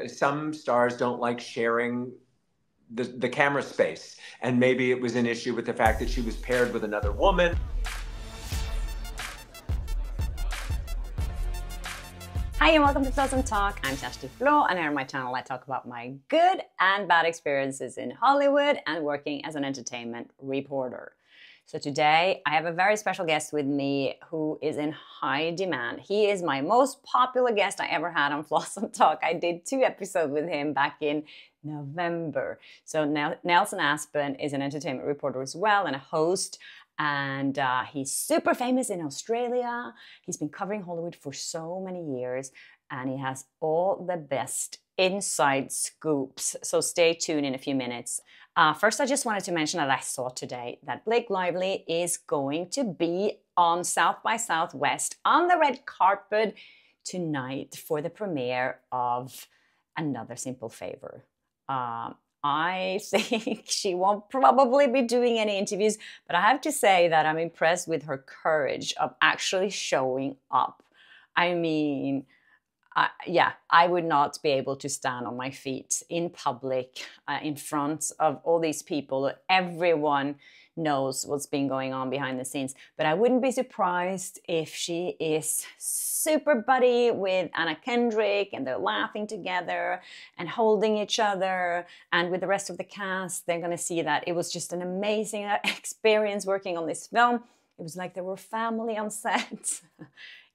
Some stars don't like sharing the camera space, and maybe it was an issue with the fact that she was paired with another woman. Hi and welcome to Flaa Talk. I'm Kjersti Flaa, and here on my channel I talk about my good and bad experiences in Hollywood and working as an entertainment reporter. So today I have a very special guest with me who is in high demand. He is my most popular guest I ever had on Flaa Talk. I did 2 episodes with him back in November. So now Nelson Aspen is an entertainment reporter as well and a host. And he's super famous in Australia. He's been covering Hollywood for so many years, and he has all the best inside scoops. So stay tuned in a few minutes. First, I just wanted to mention that I saw today that Blake Lively is going to be on South by Southwest on the red carpet tonight for the premiere of Another Simple Favor. I think she won't probably be doing any interviews, but I have to say that I'm impressed with her courage of actually showing up. I mean, I would not be able to stand on my feet in public in front of all these people. Everyone knows what's been going on behind the scenes, but I wouldn't be surprised if she is super buddy with Anna Kendrick and they're laughing together and holding each other, and with the rest of the cast they're going to see that it was just an amazing experience working on this film. It was like they were family on set.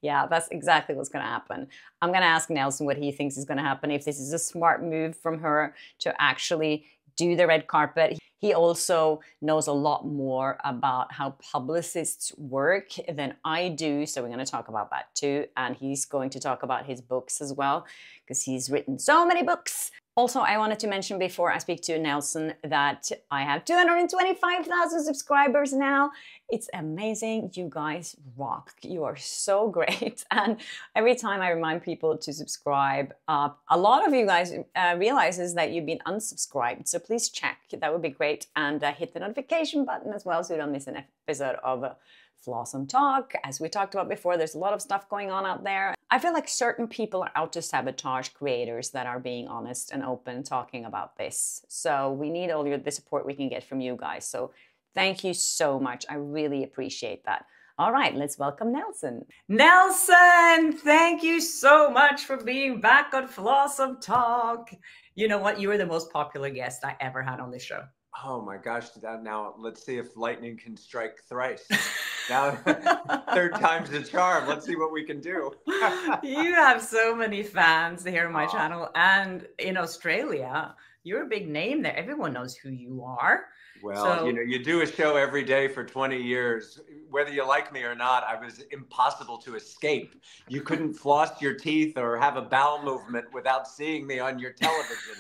Yeah, that's exactly what's going to happen. I'm going to ask Nelson what he thinks is going to happen, if this is a smart move from her to actually do the red carpet. He also knows a lot more about how publicists work than I do, so we're going to talk about that too. And he's going to talk about his books as well, because he's written so many books. Also, I wanted to mention before I speak to Nelson that I have 225,000 subscribers now. It's amazing. You guys rock. You are so great. And every time I remind people to subscribe, a lot of you guys realizes that you've been unsubscribed. So please check. That would be great. And hit the notification button as well so you don't miss an episode of Flaa Talk. As we talked about before, there's a lot of stuff going on out there. I feel like certain people are out to sabotage creators that are being honest and open talking about this. So we need all the support we can get from you guys. So thank you so much. I really appreciate that. All right, let's welcome Nelson. Nelson, thank you so much for being back on Flaa Talk. You know what? You were the most popular guest I ever had on this show. Oh my gosh, now let's see if lightning can strike thrice. Now, third time's the charm. Let's see what we can do. You have so many fans here on my channel, and in Australia, you're a big name there. Everyone knows who you are. Well, so, you do a show every day for 20 years. Whether you like me or not, I was impossible to escape. You couldn't floss your teeth or have a bowel movement without seeing me on your television.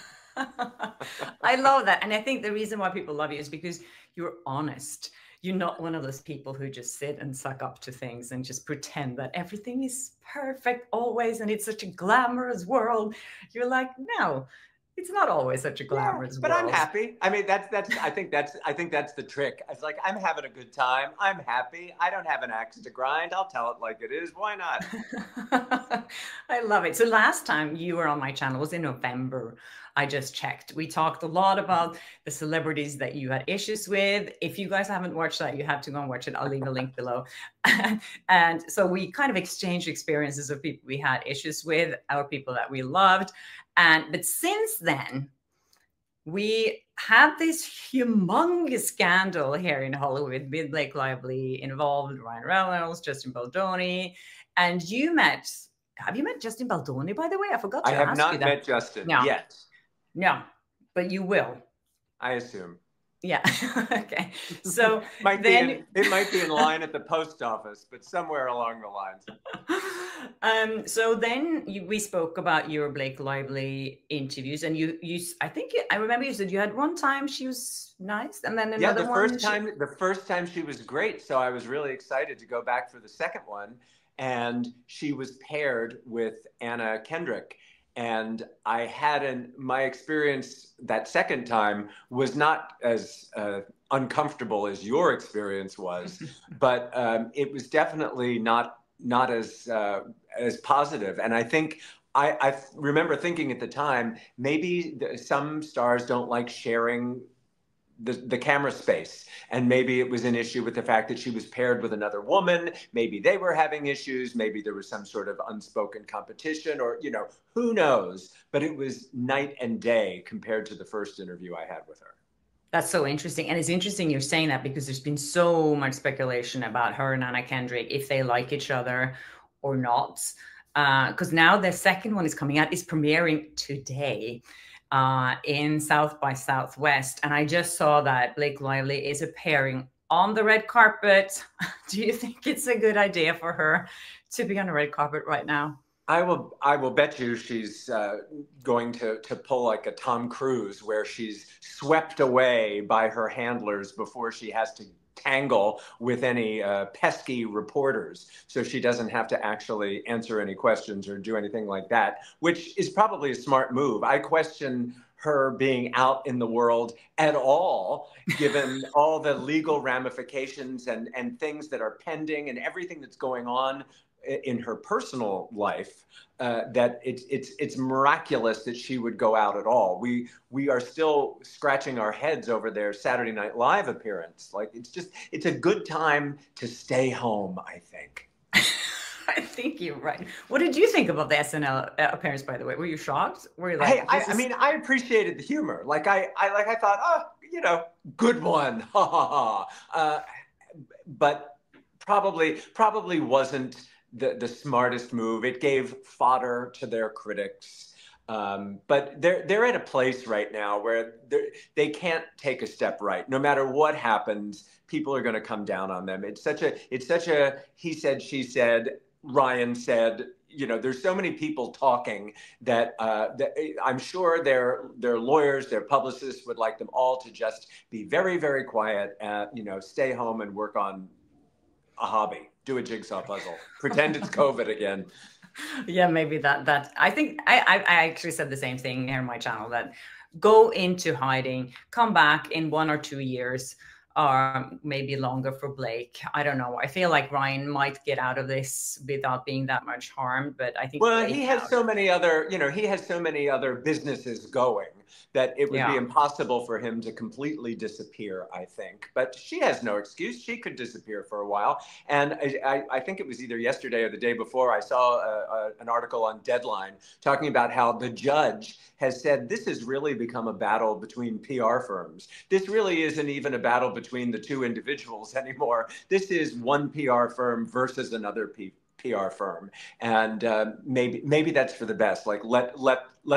I love that. And I think the reason why people love you is because you're honest. You're not one of those people who just sit and suck up to things and just pretend that everything is perfect always and it's such a glamorous world. You're like, no, it's not always such a glamorous world. But I'm happy. I mean, I think that's the trick. It's like, I'm having a good time. I'm happy. I don't have an axe to grind. I'll tell it like it is. Why not? I love it. So last time you were on my channel was in November. I just checked. We talked a lot about the celebrities that you had issues with. If you guys haven't watched that, you have to go and watch it. I'll leave a link below. And so we kind of exchanged experiences of people we had issues with, our people that we loved. But since then, we had this humongous scandal here in Hollywood with Blake Lively involved, Ryan Reynolds, Justin Baldoni, and have you met Justin Baldoni, by the way? I forgot to ask you that. I have not met Justin yet. No, but you will. I assume. Yeah. Okay. So it might be in line at the post office, but somewhere along the lines. So then we spoke about your Blake Lively interviews, and I remember you said you had one time she was nice, and then another one. The first time she was great, so I was really excited to go back for the second one, and she was paired with Anna Kendrick. And my experience that second time was not as uncomfortable as your experience was, but it was definitely not as positive. And I think I remember thinking at the time, maybe some stars don't like sharing the camera space. And maybe it was an issue with the fact that she was paired with another woman. Maybe they were having issues. Maybe there was some sort of unspoken competition, or, you know, who knows? But it was night and day compared to the first interview I had with her. That's so interesting. And it's interesting you're saying that, because there's been so much speculation about her and Anna Kendrick, if they like each other or not. Because now the second one is coming out, is premiering today in South by Southwest. And I just saw that Blake Lively is appearing on the red carpet. Do you think it's a good idea for her to be on the red carpet right now? I will bet you she's going to pull like a Tom Cruise, where she's swept away by her handlers before she has to tangle with any pesky reporters, so she doesn't have to actually answer any questions or do anything like that, which is probably a smart move. I question her being out in the world at all, given all the legal ramifications and things that are pending and everything that's going on in her personal life, that it's miraculous that she would go out at all. We are still scratching our heads over their Saturday Night Live appearance. Like, it's a good time to stay home, I think. I think you're right. What did you think about the SNL appearance, by the way? Were you shocked? Were you like, I mean, I appreciated the humor. Like, I thought, oh, you know, good one, ha ha ha. But probably wasn't the smartest move. It gave fodder to their critics. But they're at a place right now where they can't take a step right. No matter what happens, people are going to come down on them. It's such a he said, she said, Ryan said. You know, there's so many people talking that I'm sure their lawyers, their publicists would like them all to just be very, very quiet and, you know, stay home and work on a hobby, do a jigsaw puzzle, pretend it's COVID again. Yeah, maybe that I think I actually said the same thing here on my channel, that go into hiding, come back in 1 or 2 years, or maybe longer for Blake. I don't know. I feel like Ryan might get out of this without being that much harmed, but I think, well, he has so many other, you know, he has so many other businesses going that it would be impossible for him to completely disappear, I think. But she has no excuse. She could disappear for a while. And I think it was either yesterday or the day before, I saw an article on Deadline talking about how the judge has said this has really become a battle between PR firms. This really isn't even a battle between the two individuals anymore. This is one PR firm versus another PR firm. And maybe that's for the best. Like, let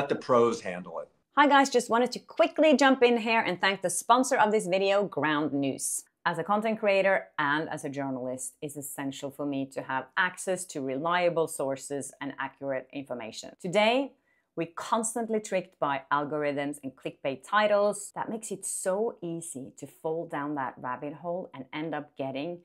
the pros handle it. Hi guys, just wanted to quickly jump in here and thank the sponsor of this video, Ground News. As a content creator and as a journalist, it's essential for me to have access to reliable sources and accurate information. Today, we're constantly tricked by algorithms and clickbait titles that makes it so easy to fall down that rabbit hole and end up getting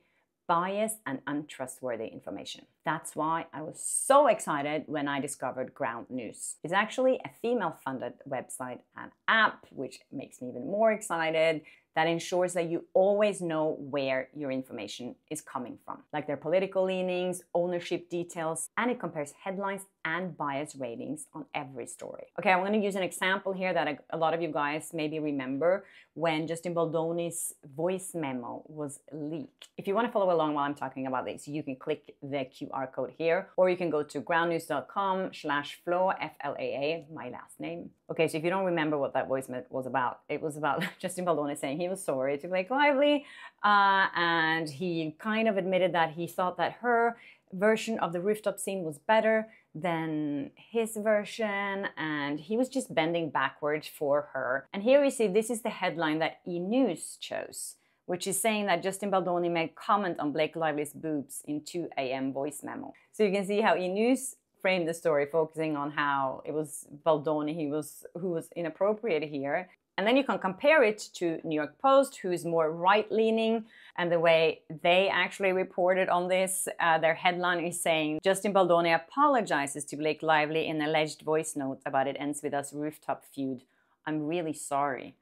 biased and untrustworthy information. That's why I was so excited when I discovered Ground News. It's actually a female-funded website and app, which makes me even more excited, that ensures that you always know where your information is coming from, like their political leanings, ownership details, and it compares headlines and bias ratings on every story. Okay, I'm going to use an example here that a lot of you guys maybe remember, when Justin Baldoni's voice memo was leaked. If you want to follow along while I'm talking about this, you can click the QR code here, or you can go to groundnews.com/Flaa, F-L-A-A, my last name. Okay, so if you don't remember what that voice was about, it was about Justin Baldoni saying he was sorry to Blake Lively, and he kind of admitted that he thought that her version of the rooftop scene was better than his version, and he was just bending backwards for her. And here we see, this is the headline that E! News chose, which is saying that Justin Baldoni made comment on Blake Lively's boobs in 2 a.m. voice memo. So you can see how E! News framed the story, focusing on how it was Baldoni who was inappropriate here. And then you can compare it to New York Post, who's more right-leaning, and the way they actually reported on this. Their headline is saying, Justin Baldoni apologizes to Blake Lively in alleged voice note about it ends with us rooftop feud. I'm really sorry.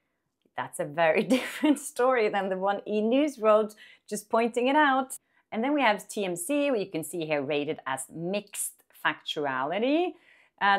That's a very different story than the one E! News wrote, just pointing it out. And then we have TMZ, where you can see here rated as mixed factuality.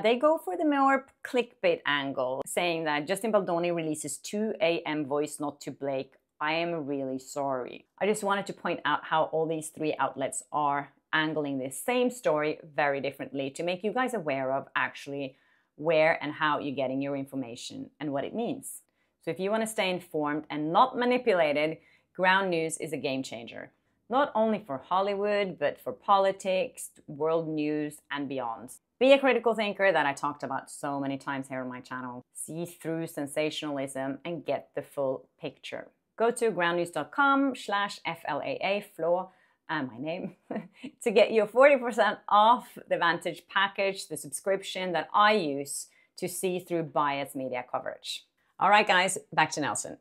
They go for the more clickbait angle, saying that Justin Baldoni releases 2 a.m. voice note to Blake. I am really sorry. I just wanted to point out how all these 3 outlets are angling the same story very differently to make you guys aware of actually where and how you're getting your information and what it means. So if you want to stay informed and not manipulated, Ground News is a game changer. Not only for Hollywood, but for politics, world news, and beyond. Be a critical thinker that I talked about so many times here on my channel. See through sensationalism and get the full picture. Go to groundnews.com/FLAA, Flaa, my name, to get your 40% off the Vantage package, the subscription that I use to see through biased media coverage. All right, guys, back to Nelson.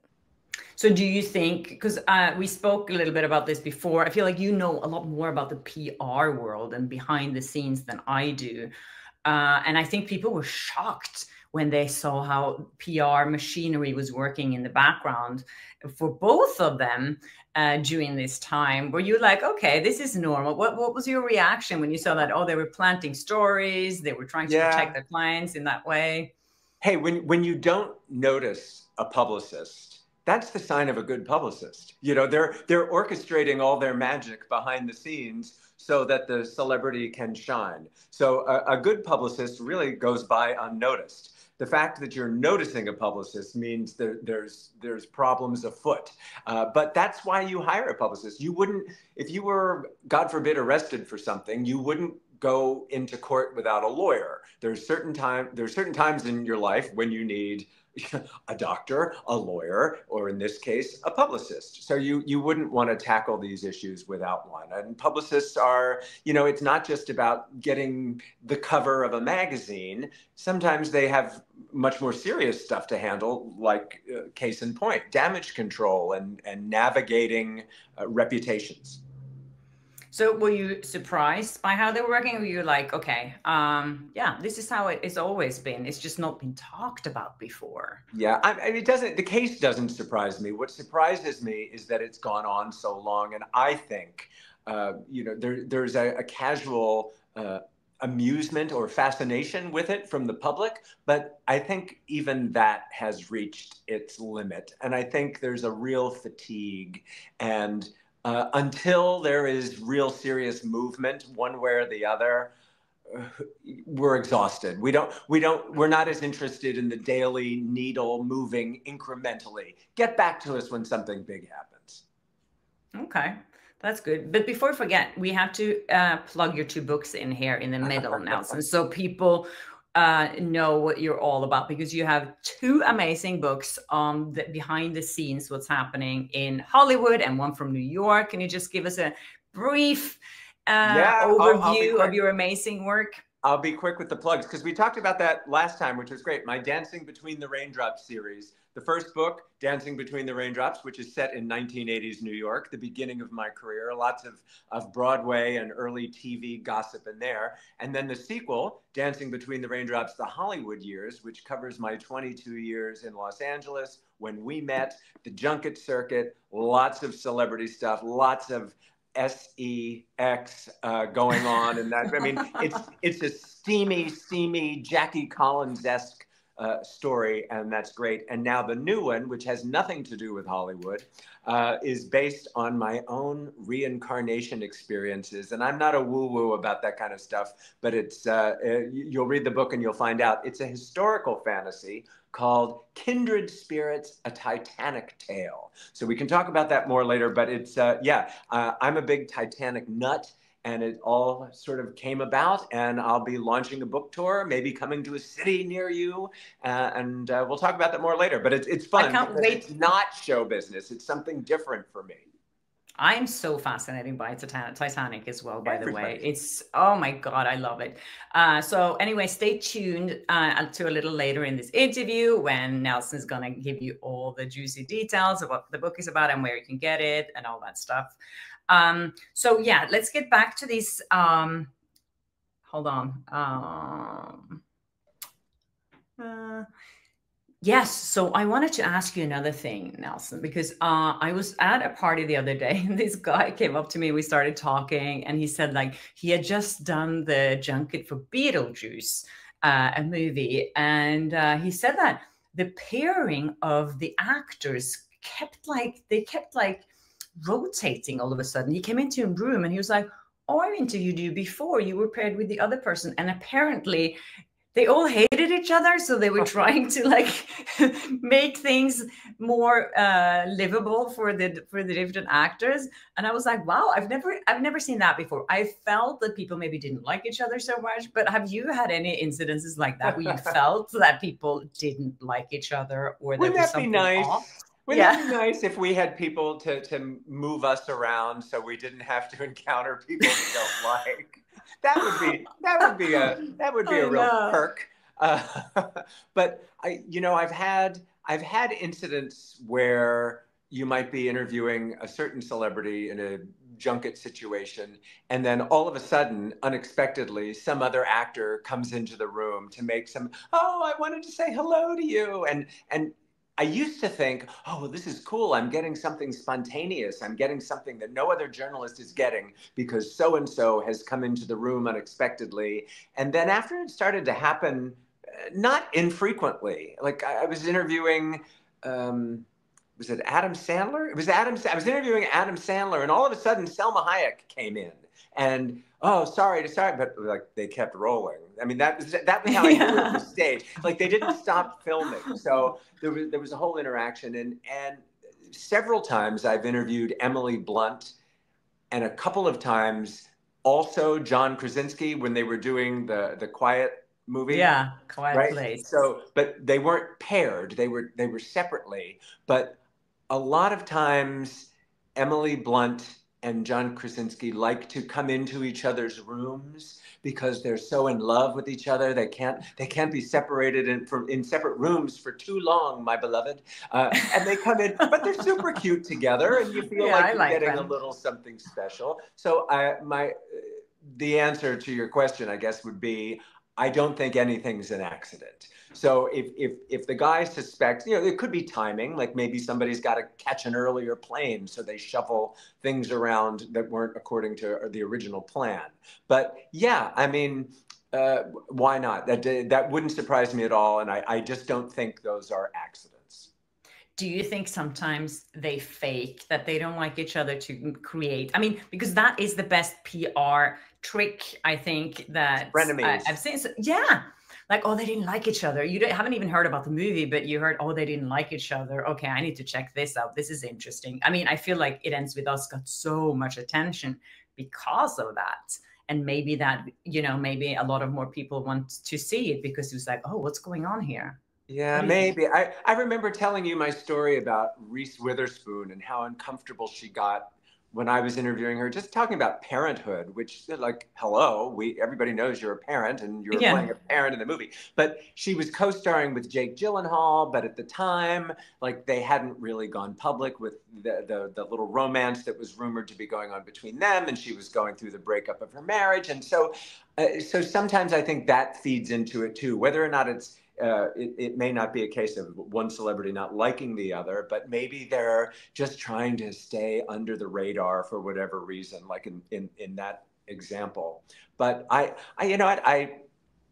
So do you think, because we spoke a little bit about this before, I feel like you know a lot more about the PR world and behind the scenes than I do. And I think people were shocked when they saw how PR machinery was working in the background for both of them during this time. Were you like, okay, this is normal? What was your reaction when you saw that? Oh, they were planting stories, they were trying to protect their clients in that way? Hey, when you don't notice a publicist, that's the sign of a good publicist. You know, they're orchestrating all their magic behind the scenes so that the celebrity can shine. So a good publicist really goes by unnoticed. The fact that you're noticing a publicist means there's problems afoot. But that's why you hire a publicist. You wouldn't, if you were, God forbid, arrested for something, you wouldn't go into court without a lawyer. There's certain times in your life when you need a doctor, a lawyer, or in this case, a publicist. So you wouldn't want to tackle these issues without one. And publicists are, you know, it's not just about getting the cover of a magazine. Sometimes they have much more serious stuff to handle, like case in point, damage control and navigating reputations. So were you surprised by how they were working? Or were you like, okay, yeah, this is how it's always been. It's just not been talked about before. Yeah, I mean, the case doesn't surprise me. What surprises me is that it's gone on so long. And I think, you know, there's a casual amusement or fascination with it from the public. But I think even that has reached its limit. And I think there's a real fatigue. And until there is real serious movement one way or the other, we're exhausted. We're not as interested in the daily needle moving incrementally. Get back to us when something big happens. Okay, that's good. But before I forget, we have to plug your 2 books in here in the middle, Nelson, so people know what you're all about, because you have 2 amazing books on the behind the scenes, what's happening in Hollywood, and one from New York. Can you just give us a brief overview of your amazing work? I'll be quick with the plugs because we talked about that last time, which was great. My Dancing Between the Raindrops series. The first book, Dancing Between the Raindrops, which is set in 1980s New York, the beginning of my career. Lots of Broadway and early TV gossip in there. And then the sequel, Dancing Between the Raindrops, The Hollywood Years, which covers my 22 years in Los Angeles, when we met, the junket circuit, lots of celebrity stuff, lots of SEX going on, and that, I mean, it's a steamy Jackie Collins-esque story, and that's great. And now the new one, which has nothing to do with Hollywood, is based on my own reincarnation experiences. And I'm not a woo-woo about that kind of stuff, but it's you'll read the book and you'll find out. It's a historical fantasy called Kindred Spirits, A Titanic Tale. So we can talk about that more later, but it's, I'm a big Titanic nut, and it all sort of came about, and I'll be launching a book tour, maybe coming to a city near you, and we'll talk about that more later, but it's fun. I can't wait. It's not show business. It's something different for me. I'm so fascinated by Titanic as well, by the way. It's, oh my God, I love it. So anyway, stay tuned to a little later in this interview when Nelson's going to give you all the juicy details of what the book is about and where you can get it and all that stuff. So yeah, let's get back to this. Hold on. Yes. So I wanted to ask you another thing, Nelson, because I was at a party the other day and this guy came up to me. We started talking and he said like he had just done the junket for Beetlejuice. a movie, and he said that the pairing of the actors kept like rotating all of a sudden. He came into a room and he was like, "Oh, I interviewed you before. You were paired with the other person," and apparently they all hated each other, so they were trying to like make things more livable for the different actors. And I was like, wow, I've never seen that before. I felt that people maybe didn't like each other so much, but have you had any incidences like that where you felt that people didn't like each other, or there was something off? Wouldn't that be nice if we had people to move us around so we didn't have to encounter people we don't like? That would be a real perk. But I've had incidents where you might be interviewing a certain celebrity in a junket situation, and then all of a sudden, unexpectedly, some other actor comes into the room to make "Oh, I wanted to say hello to you," and I used to think, oh, well, this is cool. I'm getting something spontaneous. I'm getting something that no other journalist is getting because so-and-so has come into the room unexpectedly. And then after it started to happen, not infrequently, like I was interviewing, was it Adam Sandler? It was I was interviewing Adam Sandler, and all of a sudden Selma Hayek came in, and oh, sorry, but like they kept rolling. I mean, that was how I knew it was staged. Like they didn't stop filming, so there was a whole interaction, and several times I've interviewed Emily Blunt, and a couple of times also John Krasinski when they were doing the Quiet movie. Yeah, Quiet right? Place. So, but they weren't paired. They were separately. But a lot of times, Emily Blunt and John Krasinski like to come into each other's rooms because they're so in love with each other. They can't be separated in separate rooms for too long, my beloved. And they come in, but they're super cute together, and you feel like you're getting a little something special. So the answer to your question, I guess, would be, I don't think anything's an accident. So if the guy suspects, it could be timing, like maybe somebody's got to catch an earlier plane, so they shuffle things around that weren't according to the original plan. But yeah, I mean, why not? That wouldn't surprise me at all, and I just don't think those are accidents. Do you think sometimes they fake that they don't like each other to create? I mean, because that is the best PR trick, I think, that I've seen. So, yeah. Like, oh, they didn't like each other. You haven't even heard about the movie, but you heard, oh, they didn't like each other. Okay, I need to check this out. This is interesting. I mean, I feel like It Ends With Us got so much attention because of that. And maybe that, maybe a lot of more people want to see it because it was like, oh, what's going on here? Yeah, maybe. I remember telling you my story about Reese Witherspoon and how uncomfortable she got when I was interviewing her, just talking about parenthood, which, like, hello, everybody knows you're a parent and you're playing a parent in the movie. But she was co-starring with Jake Gyllenhaal, but at the time, like, they hadn't really gone public with the little romance that was rumored to be going on between them, and she was going through the breakup of her marriage. And so sometimes I think that feeds into it too, whether or not it may not be a case of one celebrity not liking the other, but maybe they're just trying to stay under the radar for whatever reason, like in that example. But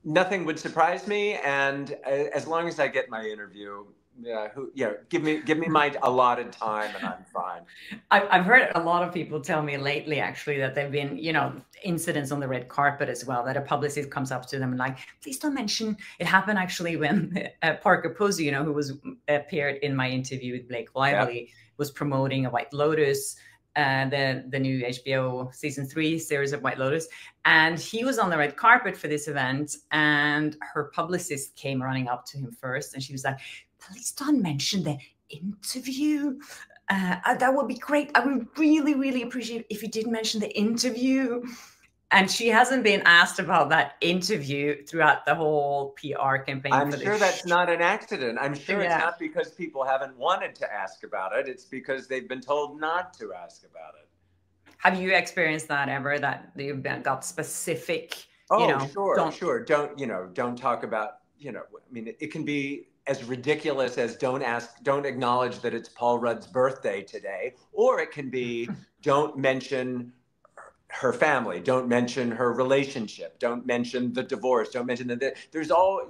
nothing would surprise me, and as long as I get my interview, give me my allotted time and I'm fine. I've heard a lot of people tell me lately, actually, that there've been, incidents on the red carpet as well, that a publicist comes up to them and like, please don't mention. It happened actually when Parker Posey, who was appeared in my interview with Blake Lively, was promoting a White Lotus, the new HBO season 3 series of White Lotus. And he was on the red carpet for this event, and her publicist came running up to him first, and she was like, please don't mention the interview. That would be great. I would really, really appreciate if you didn't mention the interview. And she hasn't been asked about that interview throughout the whole PR campaign. I'm sure that's not an accident. I'm sure it's not because people haven't wanted to ask about it. It's because they've been told not to ask about it. Have you experienced that ever, that you've got specific, sure. Don't talk about, I mean, it can be as ridiculous as don't acknowledge that it's Paul Rudd's birthday today, or it can be don't mention her family, don't mention her relationship, don't mention the divorce, don't mention there's all,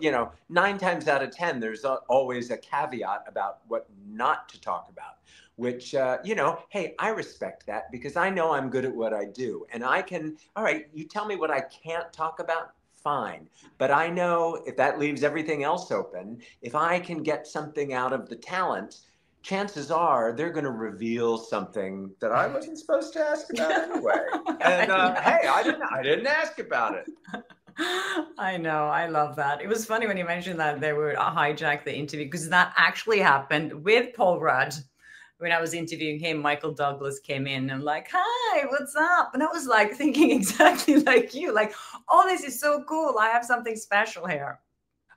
9 times out of 10, there's always a caveat about what not to talk about, which, hey, I respect that because I know I'm good at what I do. And I can, all right, you tell me what I can't talk about, fine. But I know if that leaves everything else open, if I can get something out of the talent, chances are they're going to reveal something that I wasn't supposed to ask about anyway. And hey, I didn't ask about it. I know. I love that. It was funny when you mentioned that they were hijack the interview, because that actually happened with Paul Rudd. When I was interviewing him, Michael Douglas came in and like, hi, what's up? And I was like thinking exactly like you, like, oh, this is so cool. I have something special here.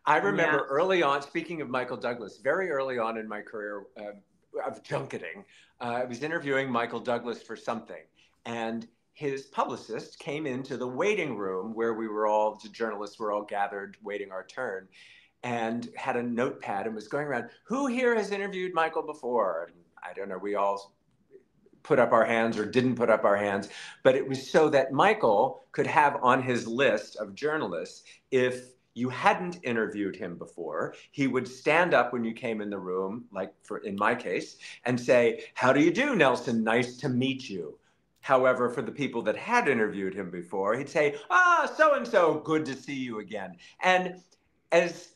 I remember early on, speaking of Michael Douglas, very early on in my career of junketing, I was interviewing Michael Douglas for something. And his publicist came into the waiting room where the journalists were all gathered waiting our turn, and had a notepad and was going around, who here has interviewed Michael before? And I don't know, we all put up our hands or didn't put up our hands, but it was so that Michael could have on his list of journalists, if you hadn't interviewed him before, he would stand up when you came in the room, like in my case, and say, how do you do, Nelson? Nice to meet you. However, for the people that had interviewed him before, he'd say, so-and-so, good to see you again. And as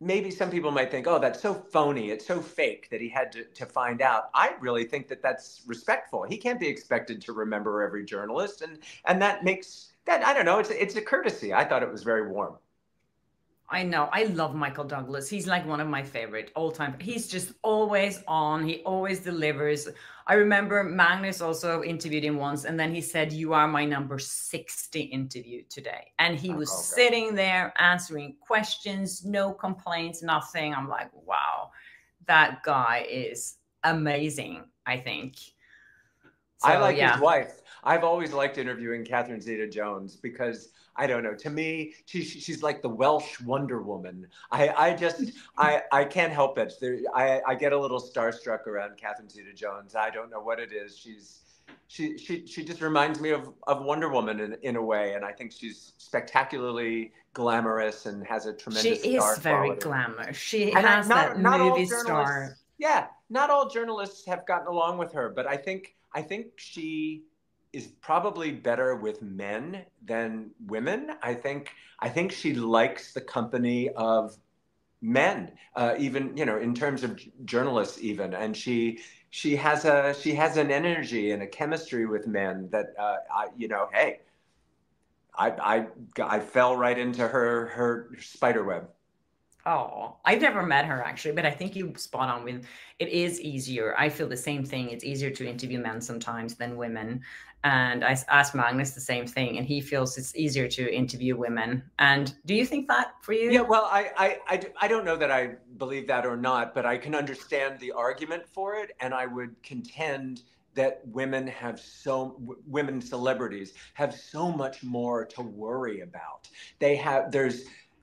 maybe some people might think, oh, that's so phony, it's so fake that he had to find out. I really think that that's respectful. He can't be expected to remember every journalist. And that makes that, I don't know, it's a courtesy. I thought it was very warm. I know. I love Michael Douglas. He's like one of my favorite all time. He's just always on. He always delivers. I remember Magnus also interviewed him once, and then he said, you are my number 60 interview today. And he was sitting there answering questions, no complaints, nothing. I'm like, wow, that guy is amazing, I think. So, I like his wife. I've always liked interviewing Catherine Zeta-Jones because, I don't know, to me, she's like the Welsh Wonder Woman. I can't help it. I get a little starstruck around Catherine Zeta-Jones. I don't know what it is. She just reminds me of Wonder Woman in a way, and I think she's spectacularly glamorous and has a tremendous star quality. She is very glamorous. She has that movie star. Yeah, not all journalists have gotten along with her, but I think she is probably better with men than women. I think she likes the company of men, even, in terms of journalists even. And she has an energy and a chemistry with men that, hey, I fell right into her spider web. Oh, I've never met her actually, but I think you spot on with it is easier. I feel the same thing. It's easier to interview men sometimes than women. And I asked Magnus the same thing, and he feels it's easier to interview women. And do you think that for you? Yeah, well, I don't know that I believe that or not, but I can understand the argument for it. And I would contend that women celebrities have so much more to worry about.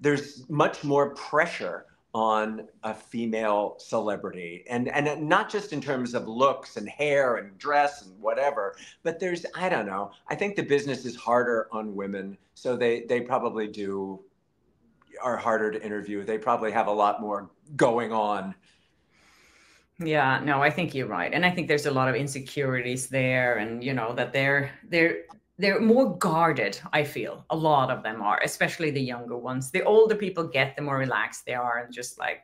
There's much more pressure on a female celebrity, and not just in terms of looks and hair and dress and whatever, but I don't know, I think the business is harder on women, so they probably are harder to interview. They probably have a lot more going on. Yeah, no, I think you're right. And I think there's a lot of insecurities there, and that they're more guarded, I feel. A lot of them are, especially the younger ones. The older people get, the more relaxed they are, and just like,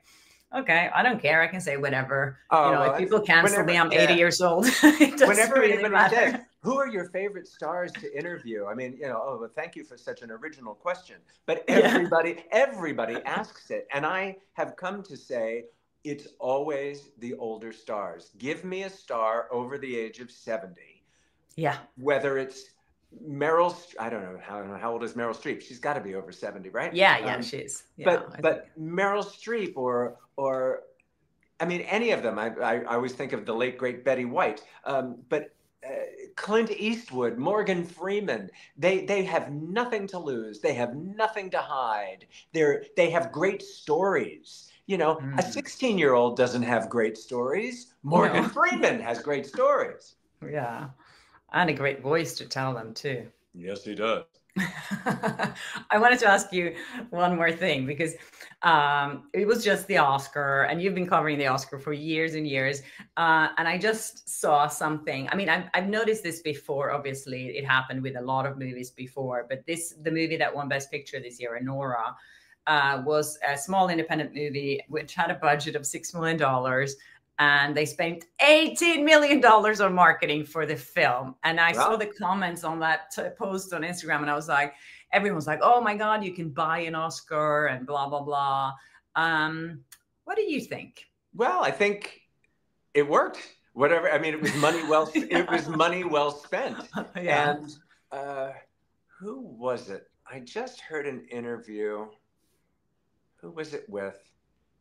okay, I don't care. I can say whatever. If people cancel me, I'm 80 years old. Whenever really anybody says, who are your favorite stars to interview? I mean, well, thank you for such an original question. But everybody asks it. And I have come to say, it's always the older stars. Give me a star over the age of 70. Yeah. Whether it's I don't know how old is Meryl Streep? She's got to be over 70, right? Yeah, she is. Yeah, but Meryl Streep or I mean, any of them. I always think of the late great Betty White. But Clint Eastwood, Morgan Freeman, they have nothing to lose. They have nothing to hide. They have great stories. A 16-year-old doesn't have great stories. Morgan Freeman has great stories. Yeah. And a great voice to tell them too. Yes, he does. I wanted to ask you one more thing because it was just the Oscar, and you've been covering the Oscar for years and years. And I just saw something. I mean, I've noticed this before. Obviously, it happened with a lot of movies before, but the movie that won Best Picture this year, Anora, was a small independent movie which had a budget of $6 million. And they spent $18 million on marketing for the film. And I saw the comments on that post on Instagram, and I was like, everyone's like, oh my God, you can buy an Oscar and blah, blah, blah. What do you think? Well, I think it worked. Whatever. I mean, it was money well, it was money well spent. Yeah. And who was it? I just heard an interview. Who was it with?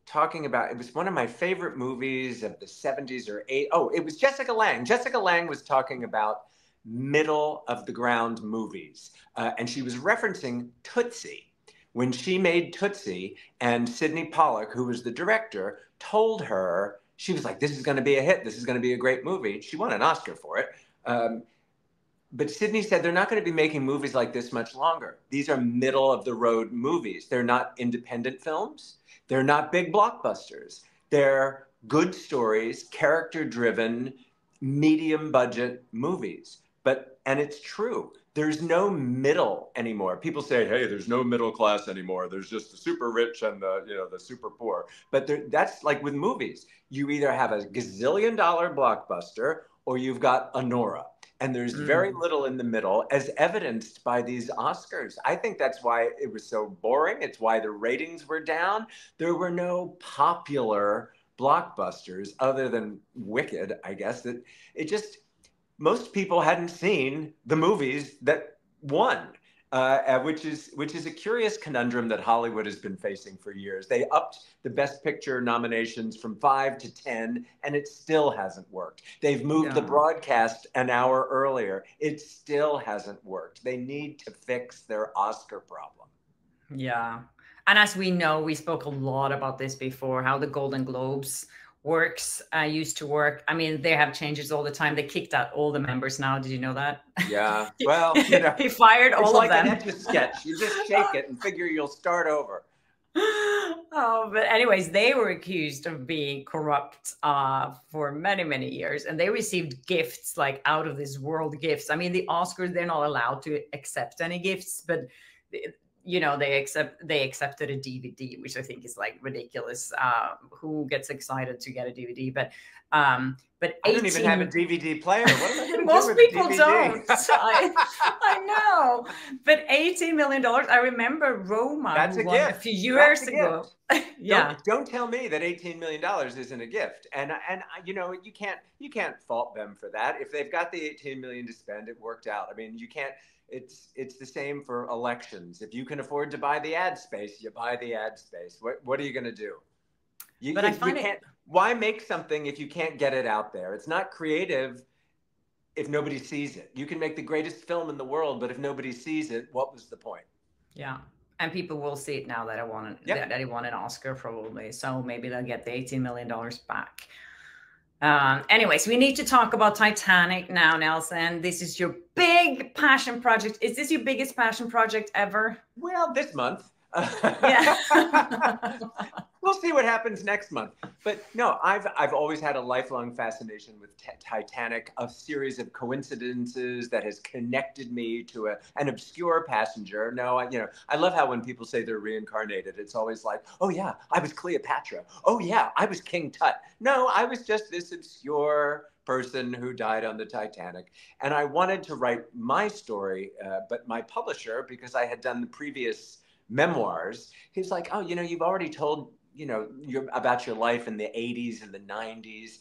Talking about, it was one of my favorite movies of the 70s or 80s. Oh, it was Jessica Lange. Jessica Lange was talking about middle of the ground movies. And she was referencing Tootsie. When she made Tootsie, and Sidney Pollack, who was the director, told her, she was like, this is going to be a hit. This is going to be a great movie. She won an Oscar for it. But Sidney said they're not going to be making movies like this much longer. These are middle of the road movies. They're not independent films. They're not big blockbusters. They're good stories, character-driven, medium-budget movies. And it's true. There's no middle anymore. People say, hey, there's no middle class anymore. There's just the super rich and the super poor. But that's like with movies. You either have a gazillion-dollar blockbuster or you've got Anora. And there's very little in the middle, as evidenced by these Oscars. I think that's why it was so boring. It's why the ratings were down. There were no popular blockbusters other than Wicked, I guess. That it just, most people hadn't seen the movies that won, which is a curious conundrum that Hollywood has been facing for years. They upped the Best Picture nominations from 5 to 10, and it still hasn't worked. They've moved the broadcast an hour earlier. It still hasn't worked. They need to fix their Oscar problem. Yeah. And as we know, we spoke a lot about this before, how the Golden Globes used to work. I mean, they have changes all the time. They kicked out all the members now. Did you know that? Yeah. Well, he fired all of them. It's like an Etch-a-Sketch. You just shake it and figure you'll start over. Oh, but anyways, they were accused of being corrupt for many, many years, and they received gifts, like out of this world gifts. I mean, the Oscars, they're not allowed to accept any gifts, but they accepted a DVD, which I think is like ridiculous. Who gets excited to get a DVD? But I don't even have a DVD player. What am I going to most do with people DVD? don't. I know. But $18 million. I remember Roma. That's a gift. A few years ago. Yeah. Don't tell me that $18 million isn't a gift. And you can't fault them for that. If they've got the $18 million to spend, it worked out. I mean, you can't. It's the same for elections. If you can afford to buy the ad space, you buy the ad space. What are you going to do? Why make something if you can't get it out there? It's not creative if nobody sees it. You can make the greatest film in the world, but if nobody sees it, what was the point? Yeah. And people will see it now that that he won an Oscar probably. So maybe they'll get the $18 million back. Anyways, we need to talk about Titanic now, Nelson. This is your big passion project. Is this your biggest passion project ever? Well, this month. Yeah. We'll see what happens next month. But no, I've always had a lifelong fascination with Titanic, a series of coincidences that has connected me to an obscure passenger. No, I love how when people say they're reincarnated, it's always like, oh yeah, I was Cleopatra. Oh yeah, I was King Tut. No, I was just this obscure person who died on the Titanic. And I wanted to write my story, but my publisher, because I had done the previous memoirs, he's like, oh, you've already told about your life in the 80s and the 90s.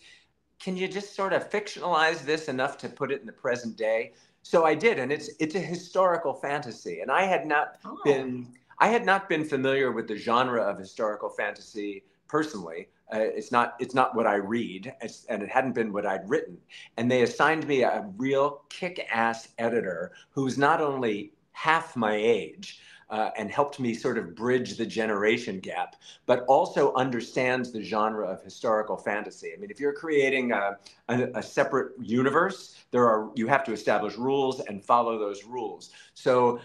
Can you just sort of fictionalize this enough to put it in the present day? So I did, and it's a historical fantasy. And I had not been familiar with the genre of historical fantasy personally. It's not what I read, and it hadn't been what I'd written. And they assigned me a real kick-ass editor who's not only half my age. And helped me sort of bridge the generation gap, but also understands the genre of historical fantasy. I mean, if you're creating a separate universe, you have to establish rules and follow those rules. So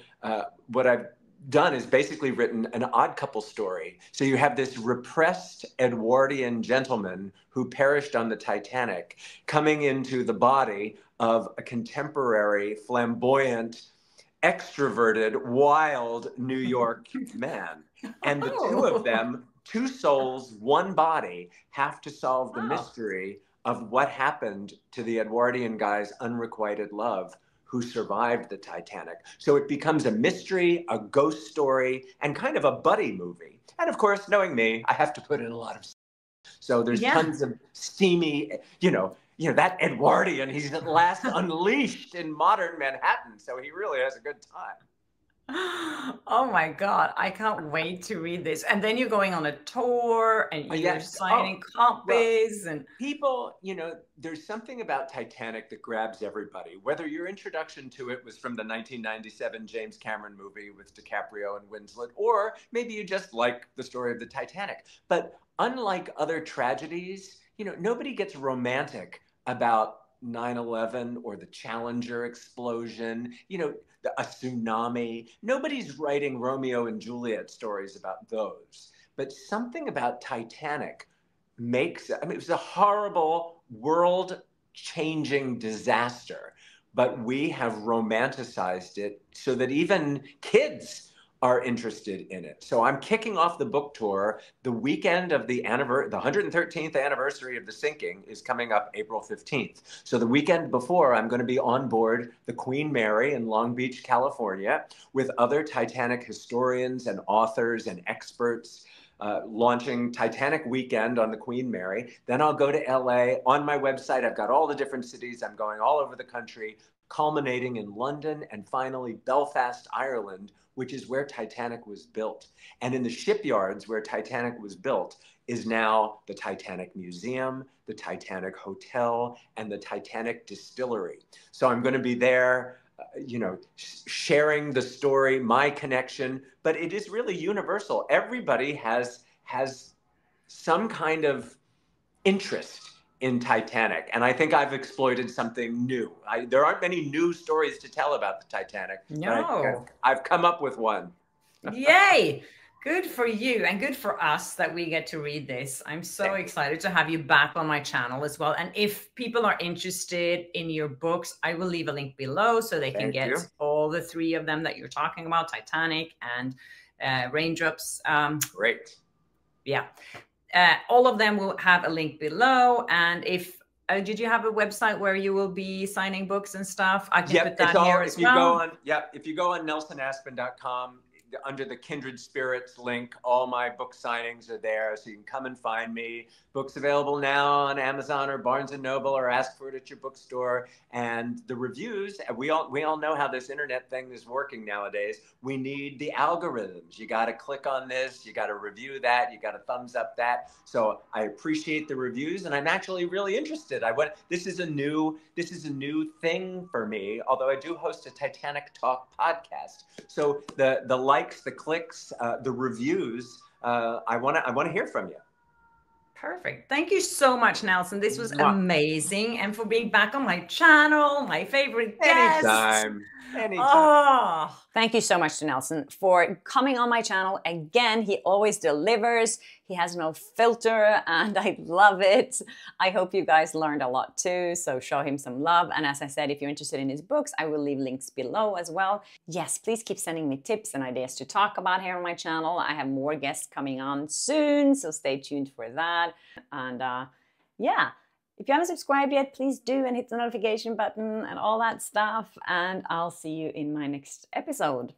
what I've done is basically written an odd couple story. So you have this repressed Edwardian gentleman who perished on the Titanic coming into the body of a contemporary, flamboyant, extroverted, wild New York man. And the two of them, two souls, one body, have to solve the mystery of what happened to the Edwardian guy's unrequited love who survived the Titanic. So it becomes a mystery, a ghost story, and kind of a buddy movie. And of course, knowing me, I have to put in a lot of. So there's tons of steamy, that Edwardian, he's at last unleashed in modern Manhattan. So he really has a good time. Oh my God, I can't wait to read this. And then you're going on a tour and you're signing copies. And people, there's something about Titanic that grabs everybody. Whether your introduction to it was from the 1997 James Cameron movie with DiCaprio and Winslet, or maybe you just like the story of the Titanic. But unlike other tragedies, nobody gets romantic about 9/11 or the Challenger explosion, a tsunami. Nobody's writing Romeo and Juliet stories about those. But something about Titanic it was a horrible, world-changing disaster, but we have romanticized it so that even kids are interested in it. So I'm kicking off the book tour. The weekend of the 113th anniversary of the sinking is coming up April 15th. So the weekend before, I'm going to be on board the Queen Mary in Long Beach, California, with other Titanic historians and authors and experts, launching Titanic Weekend on the Queen Mary. Then I'll go to LA. On my website, I've got all the different cities. I'm going all over the country, culminating in London and finally Belfast, Ireland, which is where Titanic was built. And in the shipyards where Titanic was built is now the Titanic Museum, the Titanic Hotel, and the Titanic Distillery. So I'm going to be there, sharing the story, my connection, but it is really universal. Everybody has some kind of interest in Titanic. And I think I've exploited something new. There aren't many new stories to tell about the Titanic. No. I've come up with one. Yay! Good for you and good for us that we get to read this. I'm so excited to have you back on my channel as well. And if people are interested in your books, I will leave a link below so they can get all the three of them that you're talking about, Titanic and Raindrops. Great. Yeah. All of them will have a link below. And if did you have a website where you will be signing books and stuff? I can put that here as well. If you go on nelsonaspen.com, under the Kindred Spirits link, all my book signings are there, so you can come and find me. Books available now on Amazon or Barnes & Noble, or ask for it at your bookstore. And the reviews, we all know how this internet thing is working nowadays. We need the algorithms. You got to click on this, you got to review that, you got to thumbs up that. So I appreciate the reviews, and I'm actually really interested. This is a new thing for me, although I do host a Titanic Talk podcast. So the likes, the clicks, the reviews, I want to hear from you. Perfect. Thank you so much, Nelson. This was amazing. And for being back on my channel, my favorite guest. Anytime. Oh, thank you so much to Nelson for coming on my channel. Again, he always delivers. He has no filter and I love it. I hope you guys learned a lot too. So show him some love. And as I said, if you're interested in his books, I will leave links below as well. Yes, please keep sending me tips and ideas to talk about here on my channel. I have more guests coming on soon, so stay tuned for that. And yeah. If you haven't subscribed yet, please do, and hit the notification button and all that stuff. And I'll see you in my next episode.